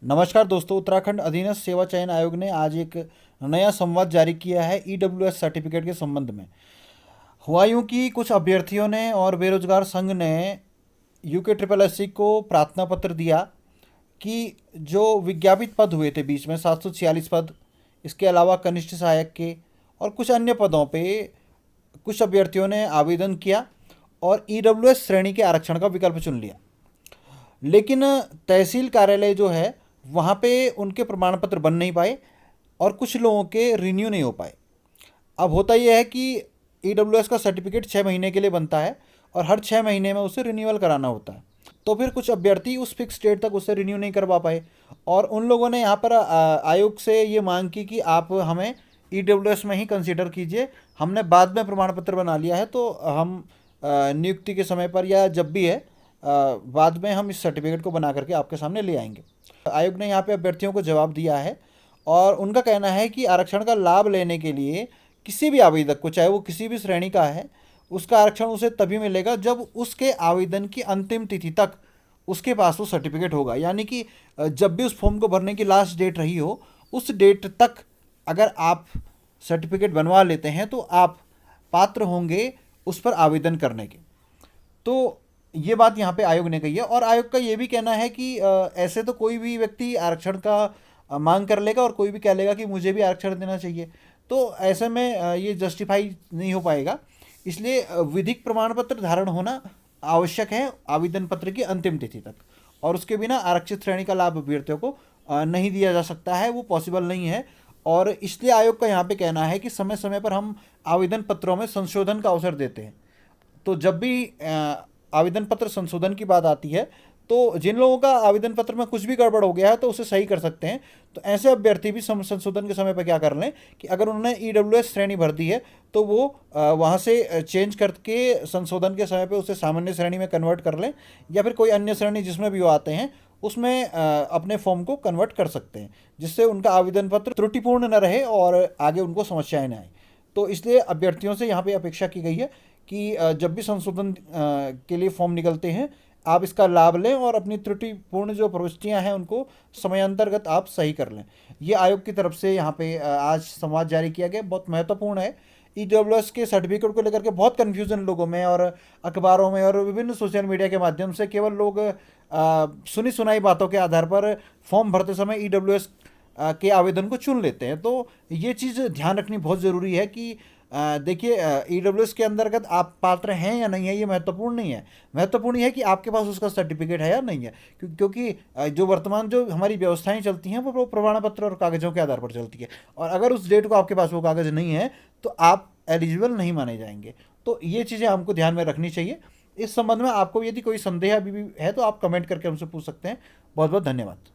नमस्कार दोस्तों, उत्तराखंड अधीनस्थ सेवा चयन आयोग ने आज एक नया संवाद जारी किया है ईडब्ल्यूएस सर्टिफिकेट के संबंध में। हुआ यूं कि कुछ अभ्यर्थियों ने और बेरोजगार संघ ने यूके ट्रिपल एससी को प्रार्थना पत्र दिया कि जो विज्ञापित पद हुए थे बीच में 746 पद, इसके अलावा कनिष्ठ सहायक के और कुछ अन्य पदों पे कुछ अभ्यर्थियों ने आवेदन किया और ईडब्ल्यूएस श्रेणी के आरक्षण का विकल्प चुन लिया। लेकिन तहसील कार्यालय जो है वहाँ पे उनके प्रमाण पत्र बन नहीं पाए और कुछ लोगों के रिन्यू नहीं हो पाए। अब होता यह है कि ईडब्ल्यूएस का सर्टिफिकेट 6 महीने के लिए बनता है और हर 6 महीने में उसे रिन्यूअल कराना होता है। तो फिर कुछ अभ्यर्थी उस फिक्स डेट तक उसे रिन्यू नहीं करवा पाए और उन लोगों ने यहाँ पर आयोग से ये मांग की कि आप हमें ईडब्ल्यूएस में ही कंसीडर कीजिए। हमने बाद में प्रमाण पत्र बना लिया है, तो हम नियुक्ति के समय पर या जब भी है बाद में हम इस सर्टिफिकेट को बना करके आपके सामने ले आएंगे। आयोग ने यहाँ पे अभ्यर्थियों को जवाब दिया है और उनका कहना है कि आरक्षण का लाभ लेने के लिए किसी भी आवेदक को, चाहे वो किसी भी श्रेणी का है, उसका आरक्षण उसे तभी मिलेगा जब उसके आवेदन की अंतिम तिथि तक उसके पास वो सर्टिफिकेट होगा। यानी कि जब भी उस फॉर्म को भरने की लास्ट डेट रही हो, उस डेट तक अगर आप सर्टिफिकेट बनवा लेते हैं तो आप पात्र होंगे उस पर आवेदन करने के। तो ये बात यहाँ पे आयोग ने कही है और आयोग का ये भी कहना है कि ऐसे तो कोई भी व्यक्ति आरक्षण का मांग कर लेगा और कोई भी कह लेगा कि मुझे भी आरक्षण देना चाहिए, तो ऐसे में ये जस्टिफाई नहीं हो पाएगा। इसलिए विधिक प्रमाण पत्र धारण होना आवश्यक है आवेदन पत्र की अंतिम तिथि तक, और उसके बिना आरक्षित श्रेणी का लाभ अभ्यर्थियों को नहीं दिया जा सकता है, वो पॉसिबल नहीं है। और इसलिए आयोग का यहाँ पे कहना है कि समय समय पर हम आवेदन पत्रों में संशोधन का अवसर देते हैं। तो जब भी आवेदन पत्र संशोधन की बात आती है, तो जिन लोगों का आवेदन पत्र में कुछ भी गड़बड़ हो गया है तो उसे सही कर सकते हैं। तो ऐसे अभ्यर्थी भी संशोधन के समय पर क्या कर लें कि अगर उन्होंने ईडब्ल्यूएस श्रेणी भर दी है तो वो वहाँ से चेंज करके संशोधन के समय पर उसे सामान्य श्रेणी में कन्वर्ट कर लें, या फिर कोई अन्य श्रेणी जिसमें भी वो आते हैं उसमें अपने फॉर्म को कन्वर्ट कर सकते हैं, जिससे उनका आवेदन पत्र त्रुटिपूर्ण न रहे और आगे उनको समस्याएं न आए। तो इसलिए अभ्यर्थियों से यहाँ पे अपेक्षा की गई है कि जब भी संशोधन के लिए फॉर्म निकलते हैं आप इसका लाभ लें और अपनी त्रुटिपूर्ण जो प्रविष्टियां हैं उनको समयांतर्गत आप सही कर लें। ये आयोग की तरफ से यहाँ पे आज संवाद जारी किया गया, बहुत महत्वपूर्ण है। ईडब्ल्यूएस के सर्टिफिकेट को लेकर के बहुत कन्फ्यूज़न लोगों में और अखबारों में और विभिन्न सोशल मीडिया के माध्यम से केवल लोग सुनी सुनाई बातों के आधार पर फॉर्म भरते समय ईडब्ल्यूएस के आवेदन को चुन लेते हैं। तो ये चीज़ ध्यान रखनी बहुत ज़रूरी है कि देखिए ईडब्ल्यूएस के अंतर्गत आप पात्र हैं या नहीं है ये महत्वपूर्ण नहीं है। महत्वपूर्ण ये है कि आपके पास उसका सर्टिफिकेट है या नहीं है, क्योंकि जो वर्तमान जो हमारी व्यवस्थाएं चलती हैं वो प्रमाण पत्र और कागज़ों के आधार पर चलती है, और अगर उस डेट को आपके पास वो कागज़ नहीं है तो आप एलिजिबल नहीं माने जाएंगे। तो ये चीज़ें हमको ध्यान में रखनी चाहिए। इस संबंध में आपको यदि कोई संदेह अभी भी है तो आप कमेंट करके हमसे पूछ सकते हैं। बहुत बहुत धन्यवाद।